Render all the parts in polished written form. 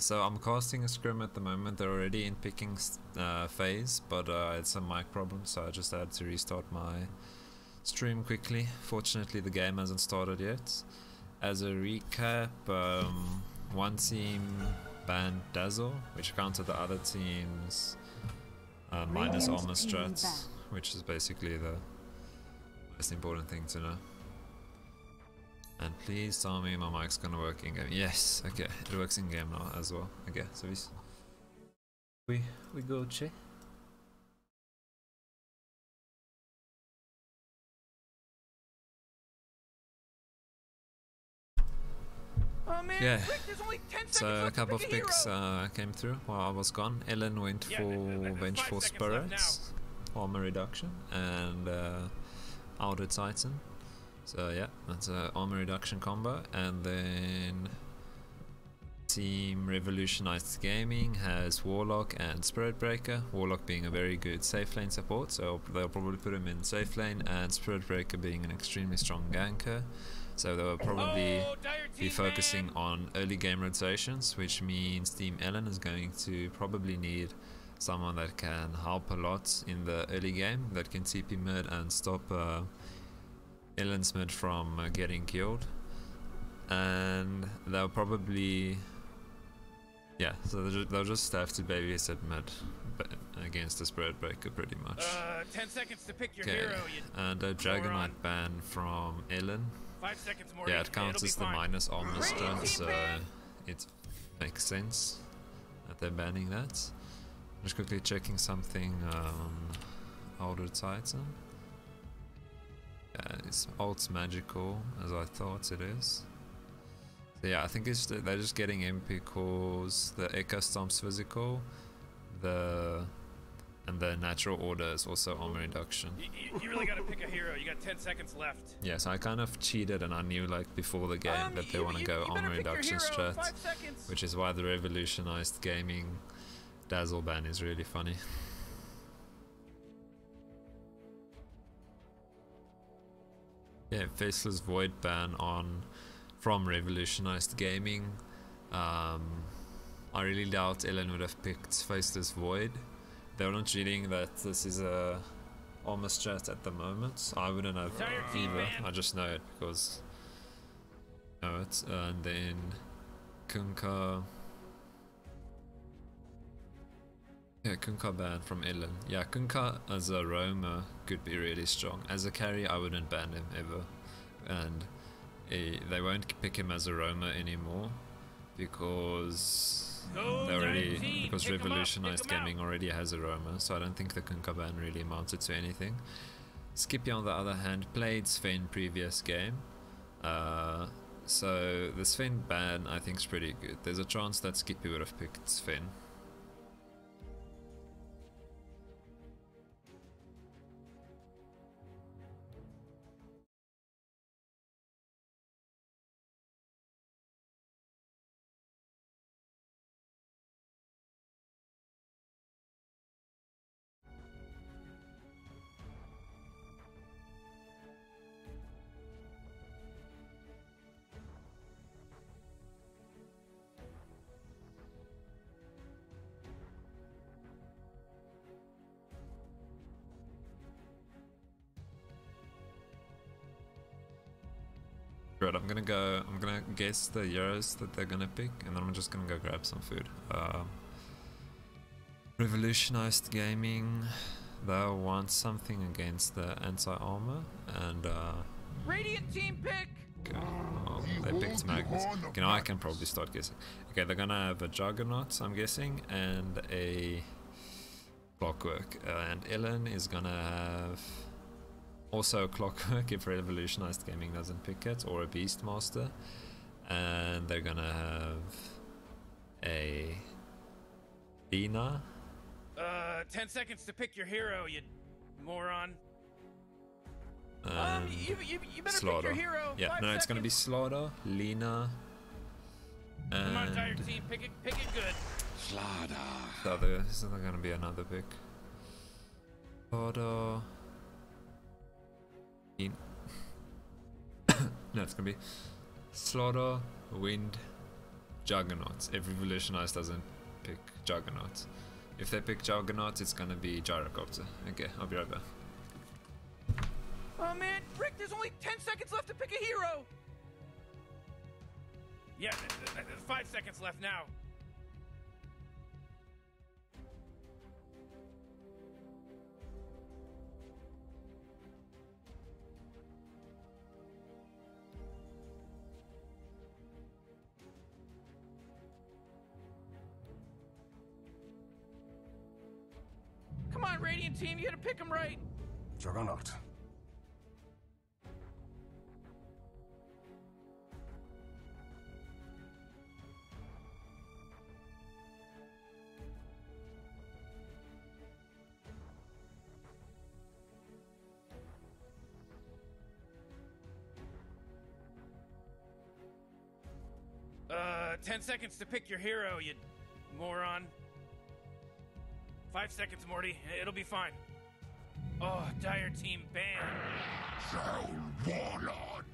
So I'm casting a scrim at the moment. They're already in picking phase, but it's a mic problem, so I just had to restart my stream quickly. Fortunately, the game hasn't started yet. As a recap, one team banned Dazzle, which counted the other team's minus armor strats, which is basically the most important thing to know. And please tell me my mic's gonna work in game. Yes, okay, it works in game now as well. Okay, so we go check. Oh man, yeah, quick, there's only 10 so seconds a left couple to of pick a picks hero. came through while I was gone. Ellen went for there's Vengeful 5 seconds left Spirits, armor reduction, and Outer Titan. So yeah, that's an armor reduction combo. And then Team Revolutionized Gaming has Warlock and Spirit Breaker. Warlock being a very good safe lane support, so they'll probably put him in safe lane, and Spirit Breaker being an extremely strong ganker. So they'll probably be focusing on early game rotations, which means Team Ellen is going to probably need someone that can help a lot in the early game, that can TP mid and stop Ellen's mid from getting killed. And they'll probably, yeah, so they'll just have to babysit mid against the Spirit Breaker pretty much. 10 seconds to pick your hero. And a Dragonite ban from Ellen. 5 seconds more. Yeah, it counts as the minus armor strat, so it makes sense that they're banning that. Just quickly checking something on Outer Titan. Yeah, his ult's magical, as I thought it is. So yeah, I think it's they're just getting him because the Echo Stomp's physical, and the natural order is also armor reduction. You really gotta pick a hero. You got 10 seconds left. Yeah, so I kind of cheated, and I knew like before the game that they want to go armor reduction strat, which is why the Revolutionized Gaming Dazzle ban is really funny. Yeah, Faceless Void ban from Revolutionized Gaming. I really doubt Ellen would have picked Faceless Void. They're not reading that this is a armor strat at the moment. I wouldn't have either. I just know it because I know it. And then Kunkka. Yeah, Kunkka ban from Ellen. Yeah, Kunkka as a roamer could be really strong. As a carry, I wouldn't ban him ever. And they won't pick him as a roamer anymore because Revolutionized Gaming already has a roamer, so I don't think the Kunkka ban really amounted to anything. Skippy, on the other hand, played Sven previous game, so the Sven ban I think is pretty good. There's a chance that Skippy would have picked Sven. Right, I'm gonna guess the heroes that they're gonna pick, and then I'm just gonna go grab some food. Revolutionized Gaming, they'll want something against the anti-armor, and Radiant team pick! okay, oh, they picked Magnus. Okay, now I can probably start guessing. Okay, they're gonna have a Juggernaut, I'm guessing, and a Clockwork, and Ellen is gonna have also a Clockwork if Revolutionized Gaming doesn't pick it, or a Beastmaster, and they're gonna have a Dina. 10 seconds to pick your hero, you moron. You better Slaughter. pick your hero. Yeah, no, it's gonna be Slaughter, Lina, and come on, entire team, pick it good. Slaughter. This is not gonna be another pick. Slaughter. No, it's gonna be Slaughter, Wind, Juggernauts. If Revolutionized doesn't pick Juggernauts. If they pick Juggernauts, it's gonna be Gyrocopter. Okay, I'll be right back. Oh man, Rick, there's only 10 seconds left to pick a hero! Yeah, there's 5 seconds left now. Come on, Radiant Team, you gotta pick him right. Juggernaut. Uh, 10 seconds to pick your hero, you moron. 5 seconds, Morty. It'll be fine. Oh, Dire Team banned. Soul Warlord.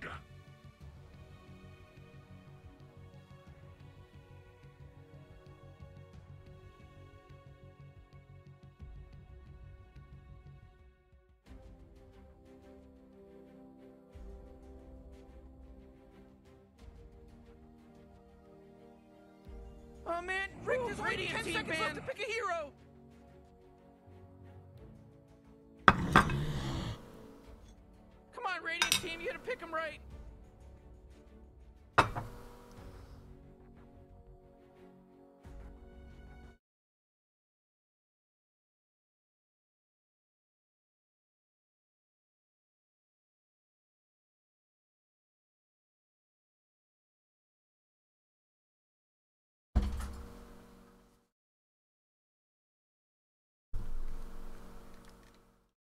Oh man, Rick, there's only 10 seconds left to pick a hero. Come on, Radiant Team, you gotta pick him right.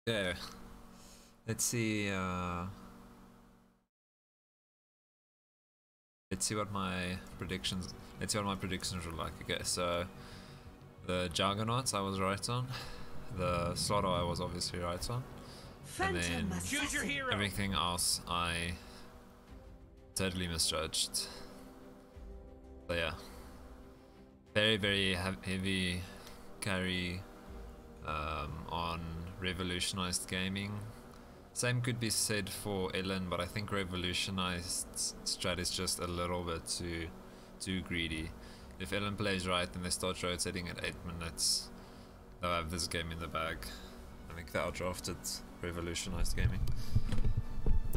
Yeah. Let's see what my predictions were like. Okay, so the Juggernauts I was right on. The Slaughter I was obviously right on. And then Choose your hero. everything else I totally misjudged. So yeah. Very, very heavy carry on Revolutionized gaming. Same could be said for Ellen, but I think Revolutionized strat is just a little bit too greedy. If Ellen plays right and they start rotating at 8 minutes, they'll have this game in the bag. I think they outdrafted Revolutionized gaming.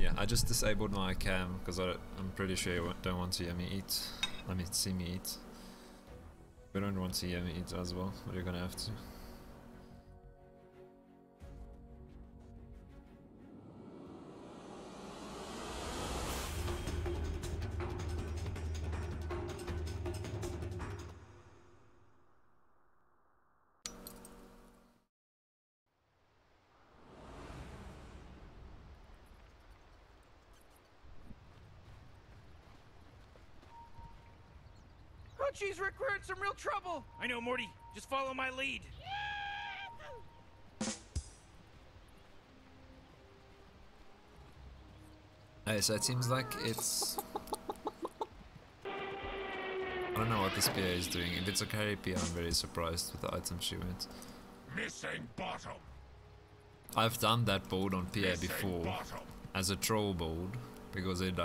Yeah, I just disabled my cam because I'm pretty sure you don't want to hear me eat. I mean, see me eat. We don't want to hear me eat as well, but you're gonna have to. Oh jeez, Rick, we're in some real trouble. I know, Morty. Just follow my lead. Hey, so it seems like it's... I don't know what this PA is doing. If it's a carry PA, I'm very surprised with the items she went. Missing bottom. I've done that build on PA Missing before bottom. as a troll build because it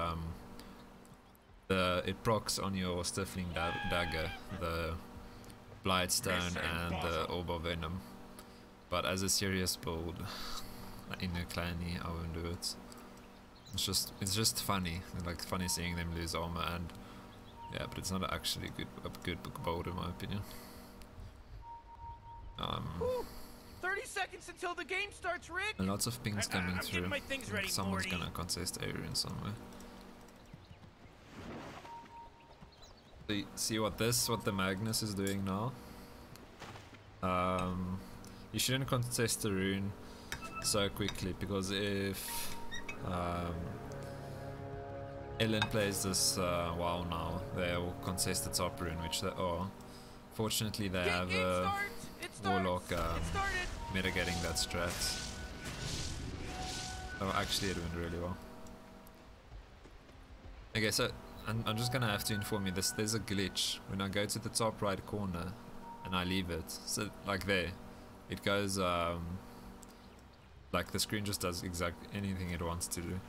procs on your Stifling Dagger, the Blightstone and the Orb of Venom. But as a serious build in a clanny, I won't do it. It's just funny, like funny seeing them lose armor, and yeah, but it's not actually a good build in my opinion. 30 seconds until the game starts, Rick. And lots of pings coming I'm through. getting my things ready, Someone's Morty. gonna contest Arian somewhere. See what the Magnus is doing now. You shouldn't contest the rune so quickly, because if Ellen plays this while now, they'll contest the top rune, which they are. Fortunately, they have a Warlock mitigating that strat. Oh, actually it went really well. Okay, so I'm just gonna have to inform you this. There's a glitch when I go to the top right corner and I leave it. So like there, it goes like the screen just does exactly anything it wants to do.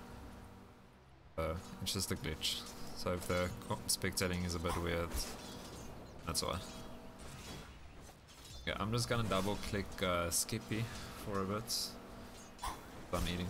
It's just a glitch. So if the spectating is a bit weird, that's why. Yeah, I'm just gonna double click Skippy for a bit. I'm eating.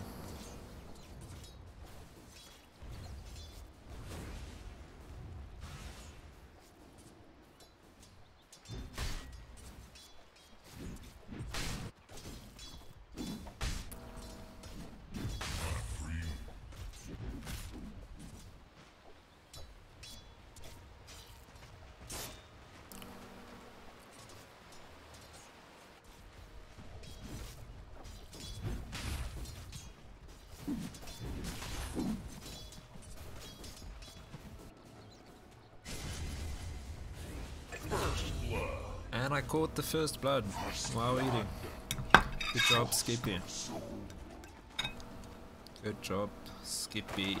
And I caught the first blood while eating. Good job, Skippy. Good job, Skippy.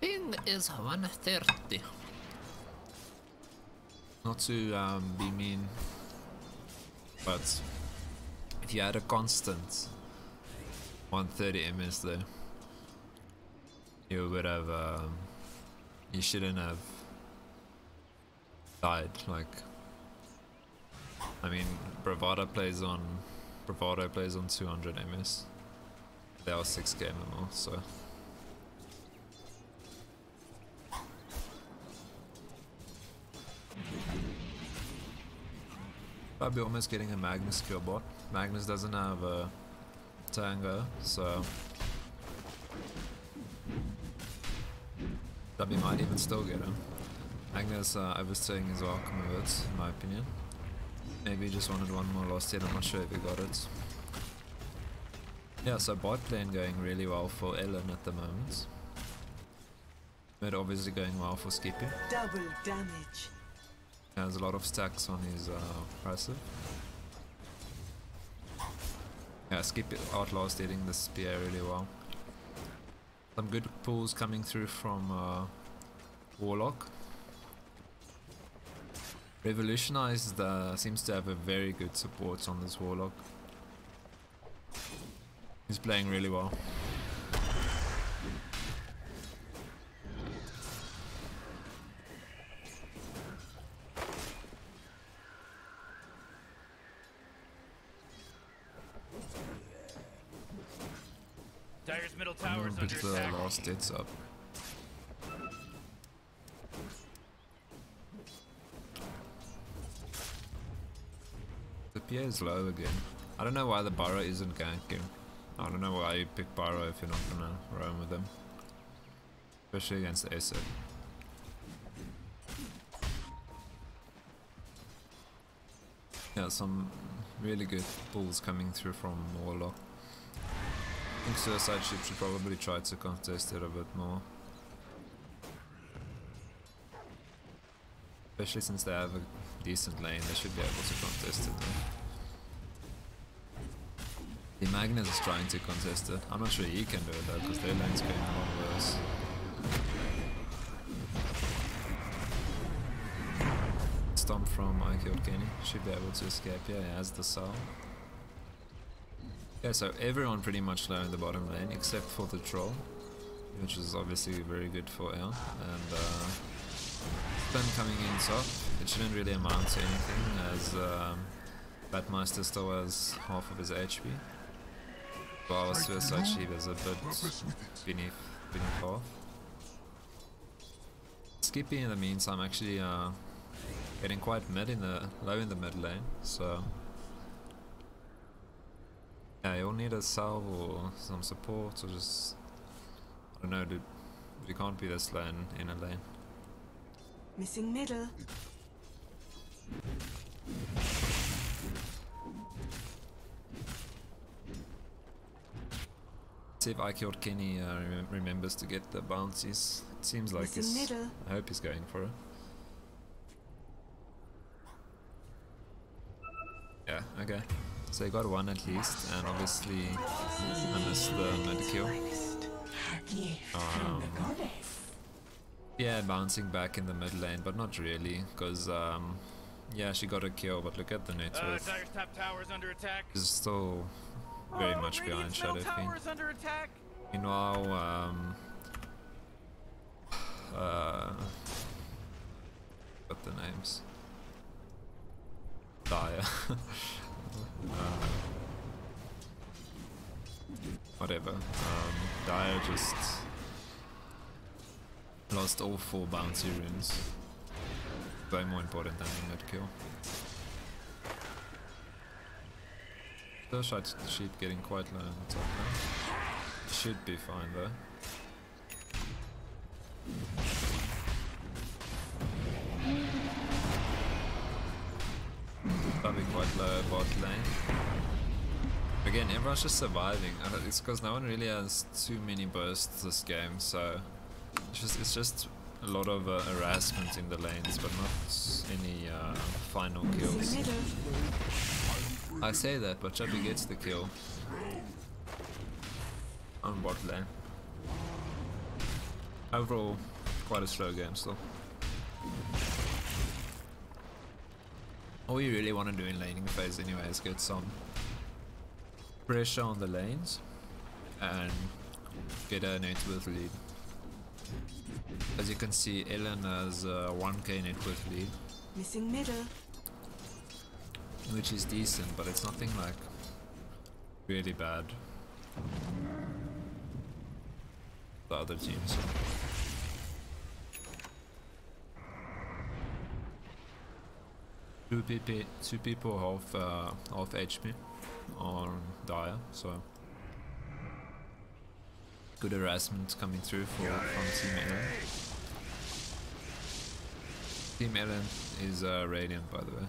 Ping is 130. Not to be mean, but if you had a constant 130 ms there, you would have, you shouldn't have died. Like, I mean, Bravado plays on 200 ms. They are 6k MMR, so. I'll be almost getting a Magnus kill bot. Magnus doesn't have a Tango, so W might even still get him. Magnus overstaying his welcome a bit, in my opinion. Maybe he just wanted one more last hit, I'm not sure if he got it. Yeah, so bot lane going really well for Ellen at the moment. Mid obviously going well for Skippy. Double damage. He has a lot of stacks on his passive. Yeah, Skippy outlast hitting the spear really well. Some good pulls coming through from Warlock. Revolutionized seems to have a very good support on this Warlock. He's playing really well. Dire's middle I'm tower's gonna under put the attack. last hits up. The PA is low again. I don't know why the Burrow isn't ganking. I don't know why you pick Burrow if you're not gonna roam with him. Especially against the ASEC. Yeah, some really good pulls coming through from Warlock. I think Suicide Ship should probably try to contest it a bit more. Especially since they have a decent lane, they should be able to contest it though. The Magnus is trying to contest it. I'm not sure he can do it though, because their lane's going a lot worse. Stomp from I Killed Kenny. Should be able to escape. Yeah, he has the Soul. Yeah, so everyone pretty much low in the bottom lane, except for the Troll, which is obviously very good for Aeon. And Spin coming in top. It shouldn't really amount to anything, as Batmeister still has half of his HP. While Suicide Sheep is a bit beneath half. Skippy in the meantime actually getting quite low in the mid lane, so yeah, you'll need a salve or some support, or just, I don't know, dude, you can't be this lane in a lane. Missing middle. See if I Killed Kenny remembers to get the bouncies. It seems like he's, I hope he's going for it. Yeah, okay. So he got one at least, and obviously I missed the mid kill. Yeah, bouncing back in the mid lane, but not really, because yeah, she got a kill, but look at the net worth. Dire's top tower is under attack. Is still very much behind Radiant's middle Shadow tower Fiend. is under attack. Meanwhile, what the names? Dire. Whatever. Dire just lost all 4 bouncy runes. Way more important than the mid kill. The sheep getting quite low on the top now. Should be fine though. Probably quite low bot lane. Again, everyone's just surviving. It's because no one really has too many bursts this game, so it's just a lot of harassment in the lanes, but not any final kills. I say that, but Chubby gets the kill on bot lane. Overall, quite a slow game still. All you really want to do in laning phase anyway is get some pressure on the lanes and get a net worth lead. As you can see, Ellen has a 1k net worth lead. Missing middle. Which is decent, but it's nothing like really bad. The other teams. Two people half HP on Dire, so good harassment coming through from Team Ellen. Team Ellen is Radiant, by the way.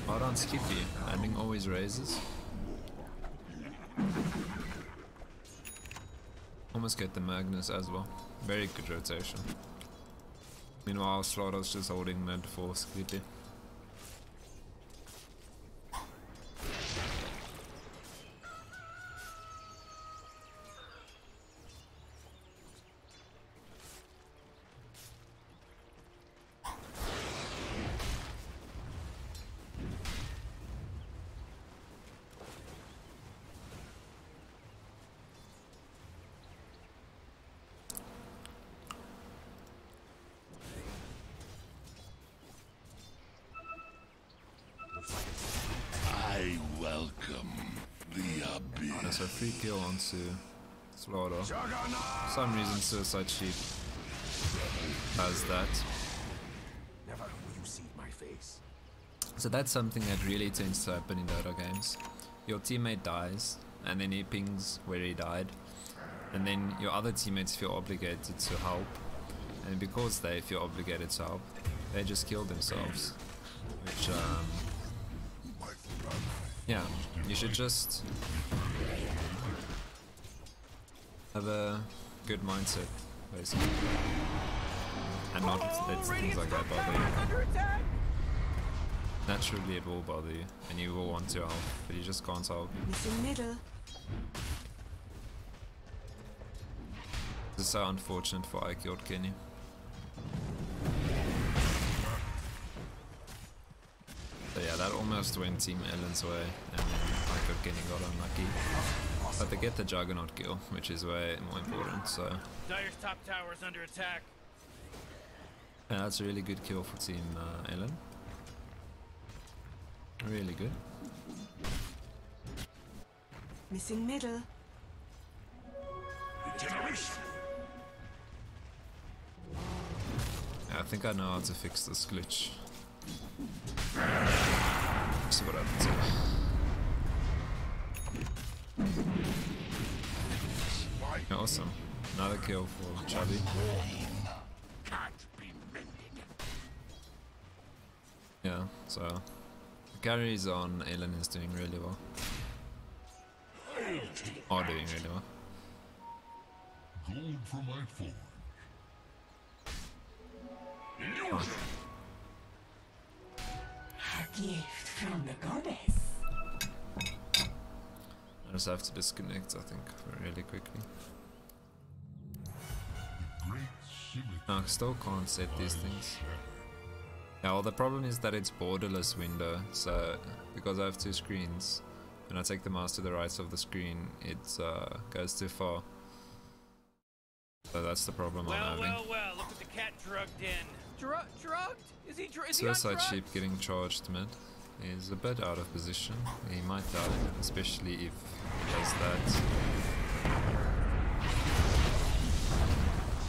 Hard on Skippy, landing always raises. Almost get the Magnus as well. Very good rotation. Meanwhile, Slaughter's just holding mid for Skippy. I welcome the abyss. There's a free kill onto Slaughter. For some reason, Suicide Sheep has that. Never will you see my face. So that's something that really tends to happen in Dota games. Your teammate dies, and then he pings where he died, and then your other teammates feel obligated to help, and because they feel obligated to help, they just kill themselves. Which, yeah, you should just have a good mindset, basically, and not let things like that bother you. Naturally it will bother you, and you will want to help, but you just can't help. Missing middle. This is so unfortunate for I killed Kenny. So yeah, that almost went Team Ellen's way, and then I killed Kenny got unlucky. But they get the Juggernaut kill, which is way more important, so... Dire's top tower is under attack. Yeah, that's a really good kill for Team Ellen. Really good. Missing middle. Yeah, I think I know how to fix this glitch. See what happens here. Yeah, awesome. Another kill for Chubby. Yeah, so the carries on Ellen is doing really well. Are doing really well. Gold for my forge. Oh. A gift from the goddess. I just have to disconnect, I think, really quickly. No, I still can't set these things. Yeah, well, the problem is that it's borderless window, so because I have two screens, when I take the mouse to the right of the screen, it goes too far. So that's the problem I'm having. Well, look at the cat drugged in. Drugged? Is he on Suicide drugs? Sheep getting charged mid is a bit out of position. He might die, especially if he does that.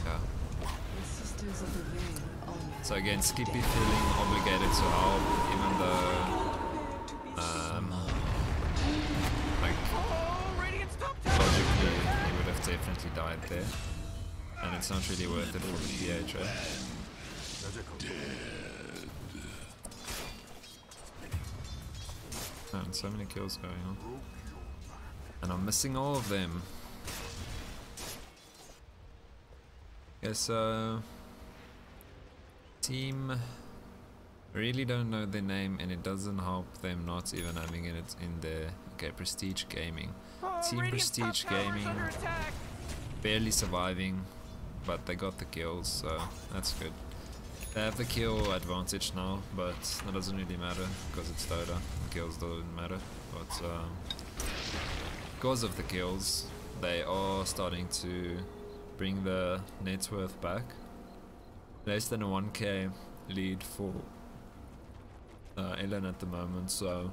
Yeah. So again, Skippy feeling obligated to help, even though logically he would have definitely died there. And it's not really worth it for the PH, right? Man, so many kills going on. And I'm missing all of them. Yeah, so team, I really don't know their name, and it doesn't help them not even having it in there. Okay, Prestige Gaming. Team Prestige Gaming, barely surviving, but they got the kills, so that's good. They have the kill advantage now, but that doesn't really matter because it's Dota. The kills don't matter, but because of the kills, they are starting to bring the net worth back. Less than a 1k lead for Ellen at the moment, so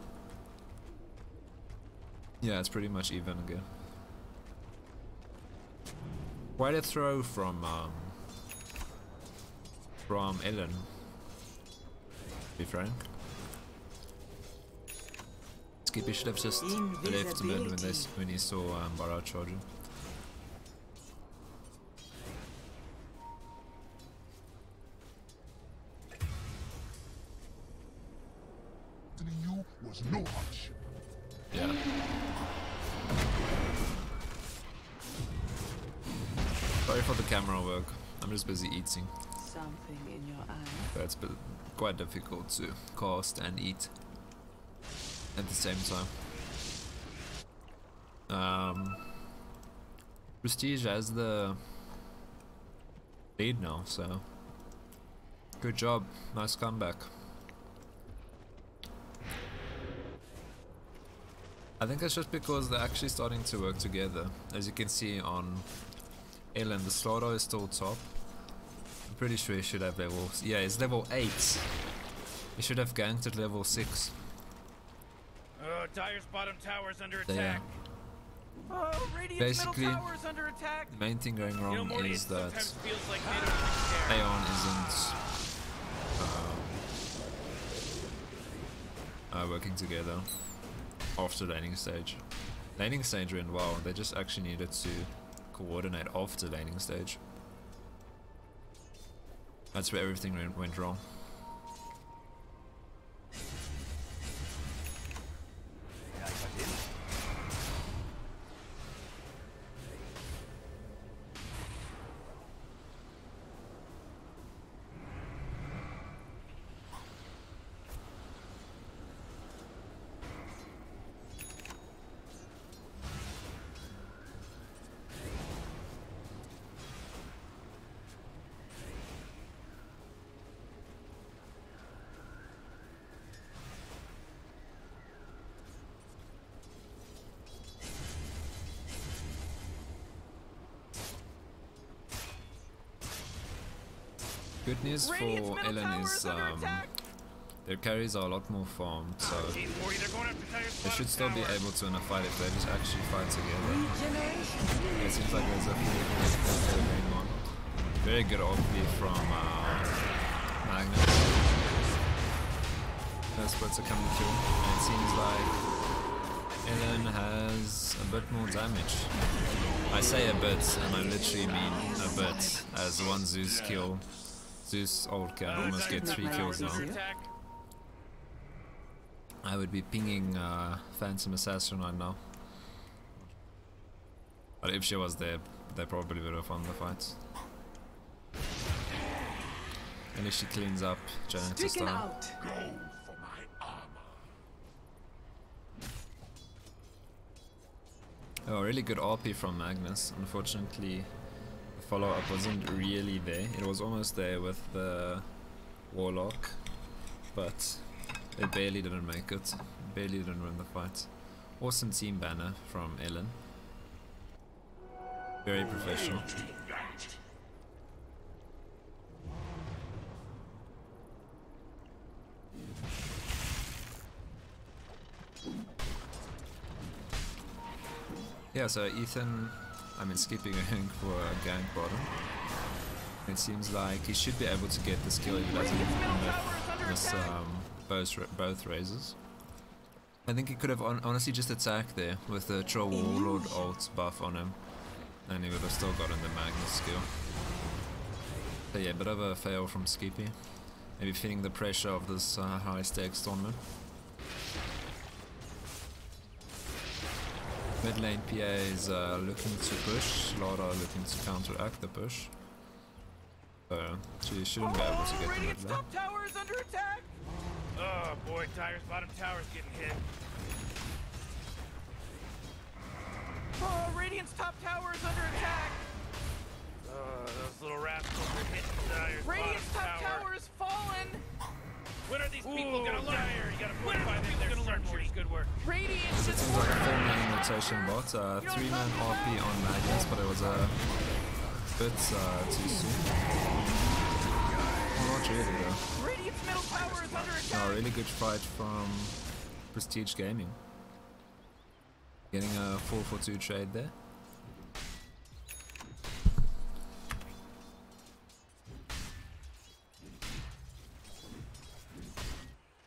yeah, it's pretty much even again. Quite a throw from Ellen, to be frank. Skippy should have just left mid when he saw Barra charging. You was no hardship. Yeah. Sorry for the camera work. I'm just busy eating. Something in your eye. So it's been quite difficult to cast and eat at the same time. Prestige has the lead now, so good job. Nice comeback. I think it's just because they're actually starting to work together. As you can see on Ellen, the Slaughter is still top. I'm pretty sure he should have level... Yeah, it's level 8. He should have ganked at level 6. Oh, Dire's bottom tower's under Yeah. attack. Oh, Radiant's Basically, middle tower's under attack. The main thing going wrong Morty, is it that sometimes feels like they don't even care. Aeon isn't working together after laning stage. Laning stage went well, they just actually needed to coordinate after laning stage. That's where everything went wrong. Good news for Ellen is their carries are a lot more farmed, so they should still be able to win a fight if they just actually fight together. It seems like there's a few going on. Very good obvi from Magnus. Those splits are coming through, and it seems like Ellen has a bit more damage. I say a bit, and I literally mean a bit, as one Zeus kill. Zeus ult can almost get 3 kills now. I would be pinging Phantom Assassin right now. But if she was there, they probably would have won the fight. And if she cleans up Janitor style. Go for my armor. Oh, really good RP from Magnus. Unfortunately, the follow-up wasn't really there. It was almost there with the Warlock, but they barely didn't make it. Barely didn't win the fight. Awesome team banner from Ellen. Very professional. Yeah, so Ethan, skipping a hink for a gank bottom. It seems like he should be able to get the skill if he doesn't with both raises. I think he could have honestly just attacked there with the Troll Warlord ult buff on him, and he would have still gotten the Magnus skill. So yeah, bit of a fail from Skippy. Maybe feeling the pressure of this high stakes tournament. Mid lane PA is looking to push, Lara looking to counteract the push. So she shouldn't be able to get the mid lane. Top tower is under attack! Oh boy, Tyre's bottom tower's getting hit. Oh, Radiant's top tower is under attack! Those little rascals are hitting Tyre's Radiant's bottom top tower. tower is fallen! When are these people gonna learn? You gotta fortify them, they're gonna learn, Morty. Good work. Radiant It is seems like a 4-man rotation bot, 3-man RP on Magnus, but it was a bit too soon. Oh, not really though. Radiant's middle tower is under attack! No, really good fight from Prestige Gaming. Getting a 4-for-2 trade there.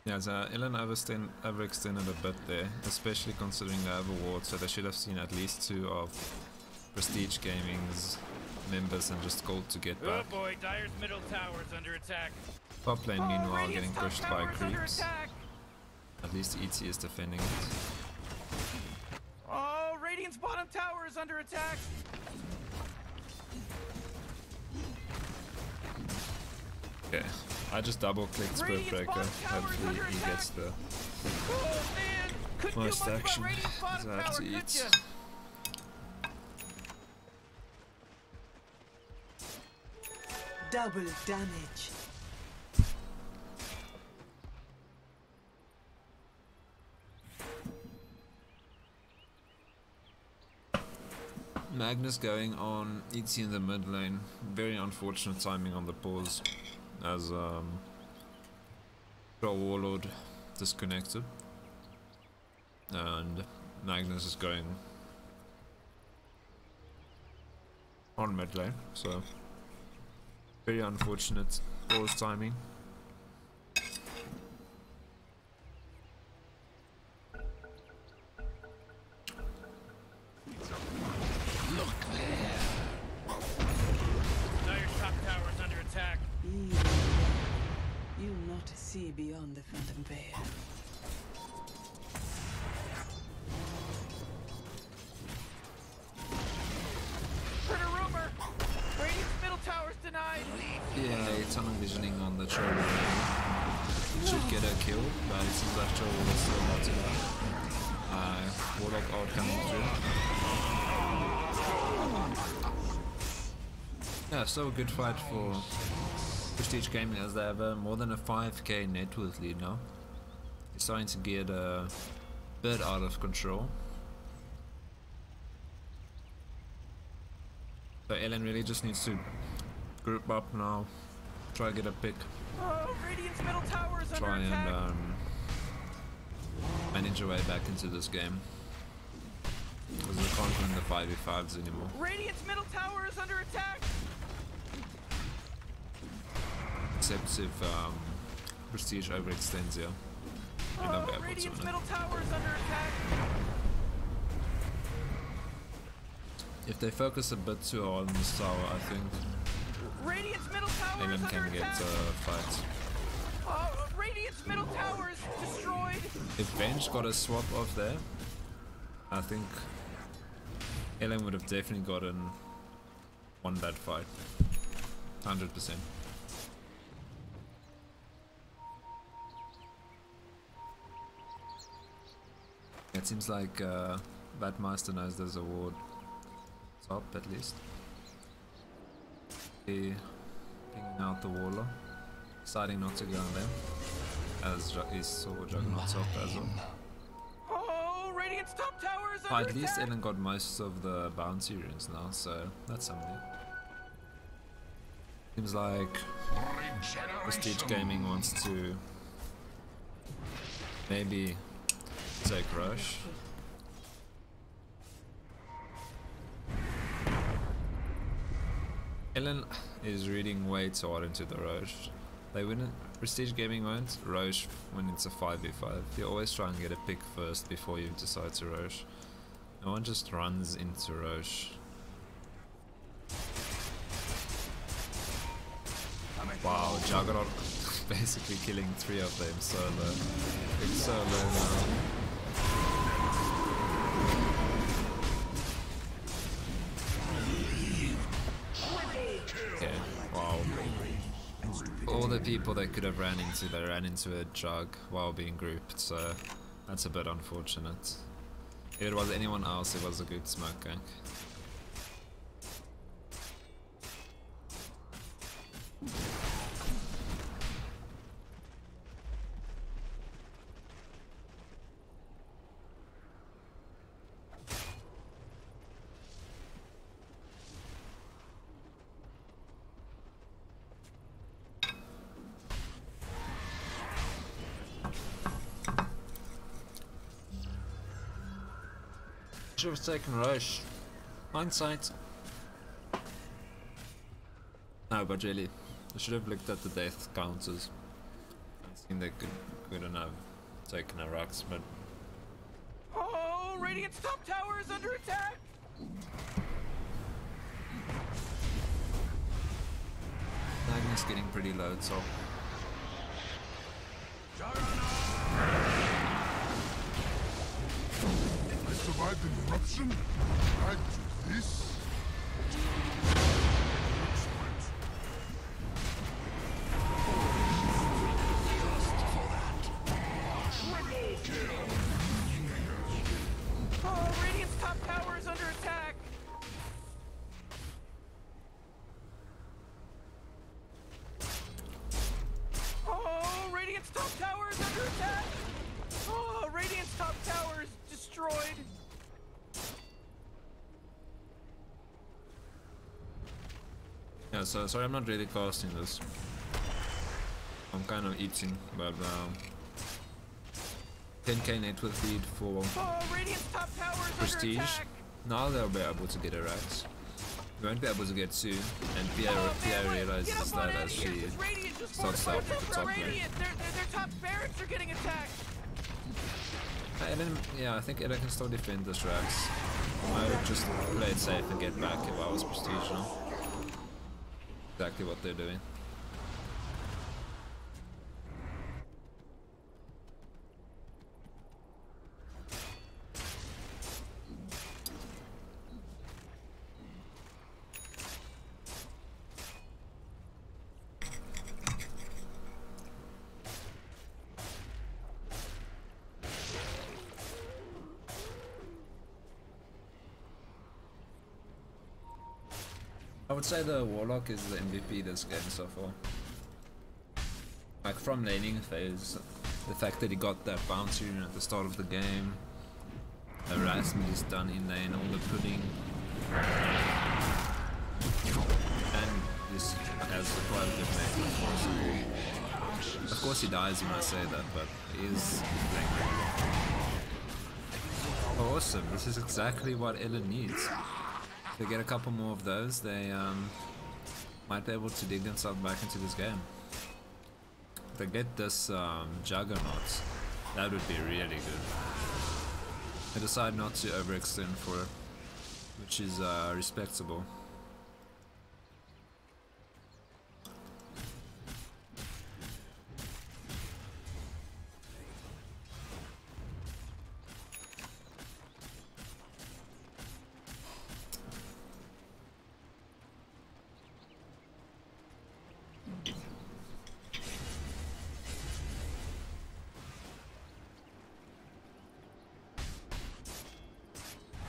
Yeah, so Ellen overextended a bit there, especially considering they have a ward, so they should have seen at least 2 of Prestige Gaming's members and just gold to get back. Oh boy, Dyer's middle tower is under attack. Top lane meanwhile Radiant's getting top pushed by tower is under creeps. attack! At least ET is defending it. Oh, Radiant's bottom tower is under attack! Okay, I just double clicked Spirit Breaker. Hopefully he gets the Oh man! Couldn't do most much about action. Radiant's bottom So I have tower, to could eat. ya? Double damage. Magnus going on ET in the mid lane. Very unfortunate timing on the pause as Troll Warlord disconnected. And Magnus is going on mid lane, so very unfortunate pause timing. Dyer's top tower is under attack. You not see beyond the phantom veil. Heard a rumor! Radiant's middle tower's denied! Yeah, tunnel visioning on the Troll should get a kill, but it seems like Troll is still not to die. Warlock out coming through. Yeah, still a good fight for Prestige Gaming as they have more than a 5k net worth lead now. It's starting to get a bit out of control. So Ellen really just needs to group up now, try to get a pick, Oh, Radiant's middle tower is under try attack! and manage your way back into this game. Because we can't win the 5v5s anymore. Radiant's middle tower is under attack! Except if Prestige overextends here. You're not Oh, able to Radiant's win it. middle tower is under attack! If they focus a bit too hard on this tower, I think Radiant's middle tower is England under can get attack. a fight. Radiant's middle tower is destroyed. If Bench got a swap off there, I think Ellen would have definitely won that fight. 100%. It seems like Batmaster knows there's a ward top at least. He pinging out the Warlock, deciding not to go in there, as he saw Juggernaut top as well. Oh, Radiant's top tower is under At least attack. Ellen got most of the bouncy runes now, so that's something. Seems like Prestige Gaming wants to maybe take Rush. Ellen is reading way too hard into the Roche. They win. Prestige Gaming won't Roche when it's a 5v5. You always try and get a pick first before you decide to Roche. No one just runs into Roche. Wow, Juggernaut basically killing 3 of them solo. It's so low now. Okay, wow. All the people they could have ran into, they ran into a Jug while being grouped, so that's a bit unfortunate. If it was anyone else, it was a good smoke gank. Should have taken Roche. Hindsight. No, but really, I should have looked at the death counters and seen they couldn't have taken a Rux, but Oh, Radiant's top tower is under attack. Magnus getting pretty low, so I survived an eruption. I do this. Oh, Radiant's top tower is under attack. Oh, Radiant's top tower is under attack. Oh, Radiant's top tower is destroyed. yeah. So sorry, I'm not really casting this. I'm kind of eating, but 10k net worth lead for Oh, Radiant's top tower is under Prestige. attack. Now they'll be able to get a Rax. We won't be able to get soon, and Pia Get realizes up on that out as of here, she 'cause Radiant just starts fortified out with the top lane. Radiant. Their top barracks are getting attacked. Yeah, I think Ella can still defend this Rax. I would just play it safe and get back if I was Prestige now. Exactly what they're doing. I would say the Warlock is the MVP this game so far. Like from laning phase, the fact that he got that bounce rune at the start of the game, the harassment is done in lane, all the pudding, and this has quite a good lane. Of course he dies when I say that, but he is playing really well. Awesome, this is exactly what Ellen needs. If they get a couple more of those, they might be able to dig themselves back into this game. If they get this Juggernaut, that would be really good. They decide not to overextend for which is respectable.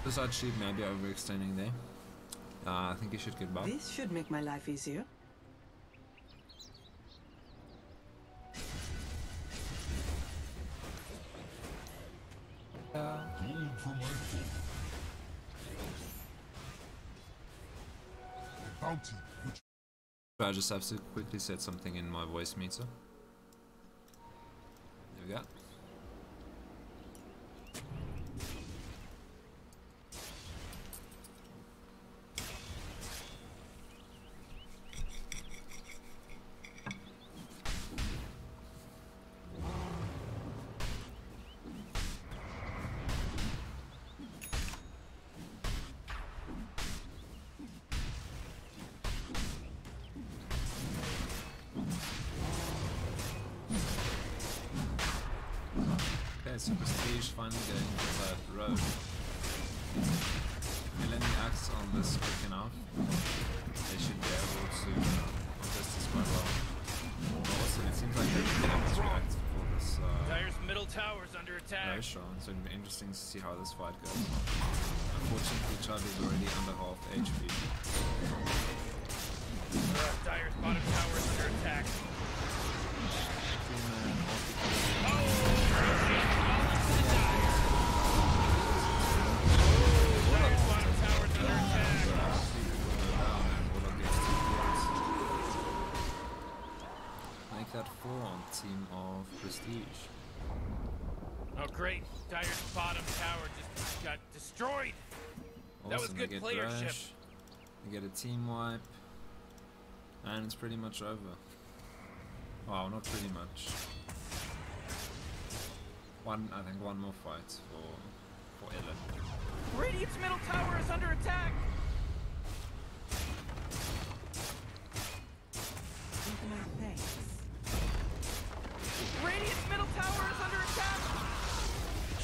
The side sheep may be overextending there. I think you should get buffed. This should make my life easier. Gold for my foe. A bounty which I just have to quickly set something in my voice meter. There we go. So Prestige finally getting to that road. Millennium acts on this quick enough. They should be able to contest this quite well. Also, it seems like they're getting distracted for this. Dire's middle tower's under attack. Very strong, so it'll be interesting to see how this fight goes. Unfortunately, Charlie's already under half HP. Dire's bottom tower is under attack. Make that 4 on team of Prestige. Oh great, Dire's bottom tower just got destroyed. That was Awesome, good they get playership. Thresh, they get a team wipe, and it's pretty much over. Wow, not pretty much. I think one more fight for Ellen. Radiant's middle tower is under attack. With my thanks. Radiant's middle tower is under attack.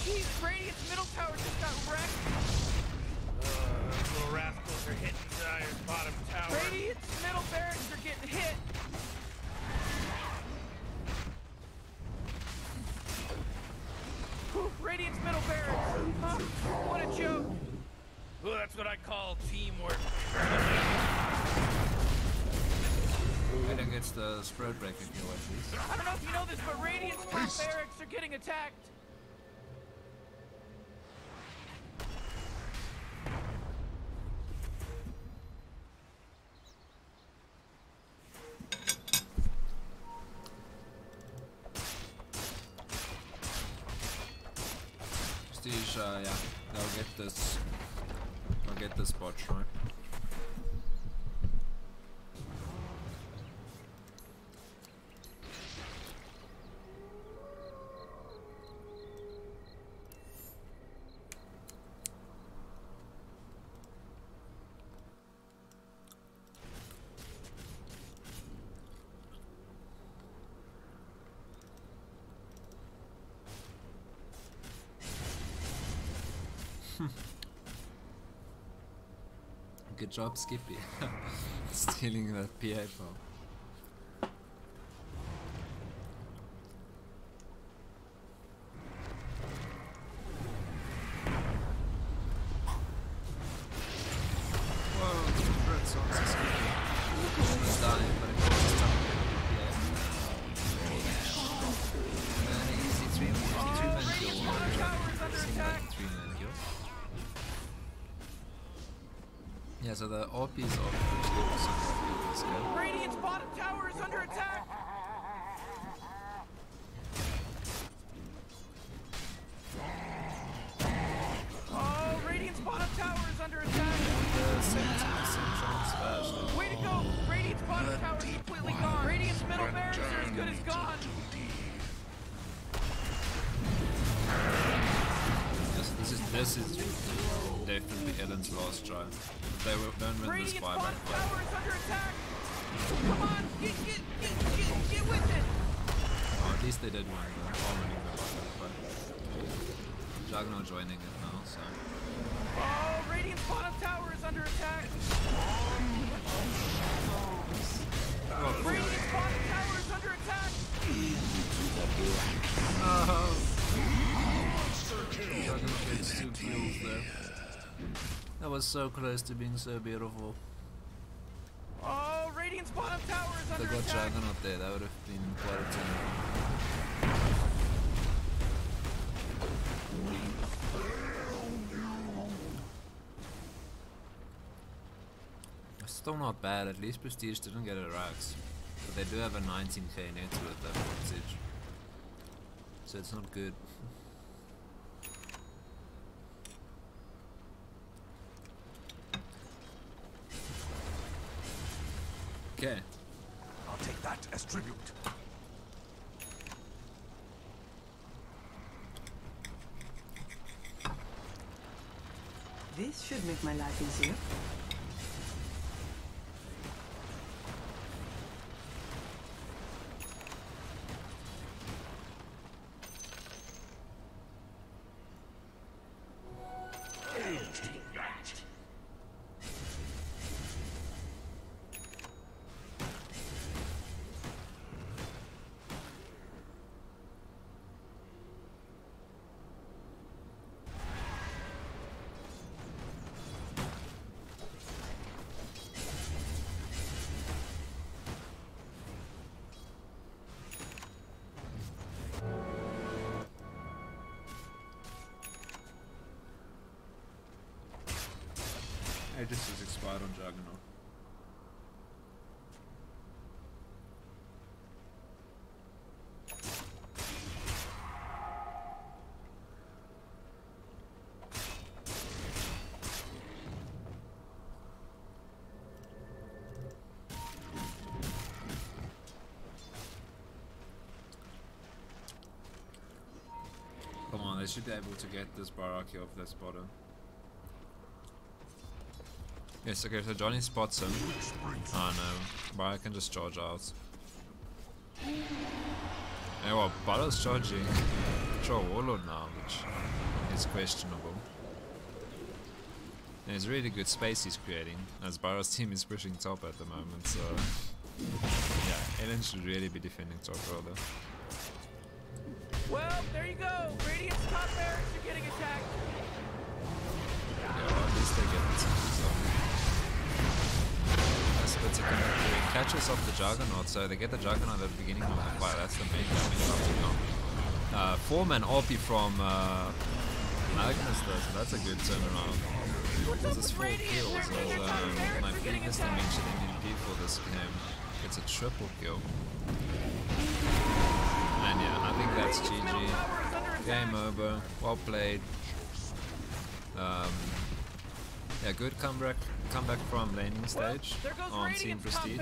Jeez, Radiant's middle tower just got wrecked. Those little rascals are hitting Dire's bottom tower. Radiant's middle barracks are getting hit. Whew, Radiant's middle barracks. Huh, what a joke. Well, that's what I call teamwork. Eden gets the spread breaker kill at least. I don't know if you know this, but Radiant's top barracks are getting attacked. Prestige, yeah, they'll get this bot, right? Good job, Skippy. Stealing that PA file. Whoa, Brett songs is Skippy. Almost dying, but it goes to time to PA. An easy 3-man kill. Seems like a 3-man kill. Yeah, so the OPs of this guy. Radiant's bottom tower is under attack. Oh, Radiant's bottom tower is under attack. 70% chance fast. Way to go! Radiant's bottom tower is completely gone. Radiant's middle barracks are as good as gone. This is definitely Ellen's last try. If they don't win this Radiant's buyback bottom fight. tower is under attack. Come on, get with it. Oh, at least they did win the winning the buyback fight. Juggernaut joining it now, so. Oh, Radiant's bottom tower is under attack. Radiant's bottom tower is under attack. Juggernaut gets 2 kills there. That was so close to being so beautiful. Oh, Radiant's bottom tower is They under got attack. Juggernaut there, that would have been quite a turn. Still not bad, at least Prestige didn't get a Rax. But they do have a 19k net with that advantage. So it's not good. Okay. I'll take that as tribute. This should make my life easier. Aegis is expired on Juggernaut. Come on, they should be able to get this Baraki off this bottom. Yes, okay, so Johnny spots him. Oh no, Barra can just charge out. Yeah, well, Barra's charging Control Warlord now, which is questionable. And it's really good space he's creating, as Barra's team is pushing top at the moment, so... Yeah, Ellen should really be defending top rather. Well, there you go. Radiant's top barracks are getting attacked. Yeah, well, at least they get it. So. That's a connect. It catches off the Juggernaut, so they get the Juggernaut at the beginning of the fight. That's the main damage up to now. 4-man ulti from Magnus though, so that's a good turnaround. This is 4 kills, as my previously mentioned MVP for this game. It's a triple kill. And yeah, I think that's GG. Game over. Well played. Yeah, good comeback from laning stage on Team Prestige.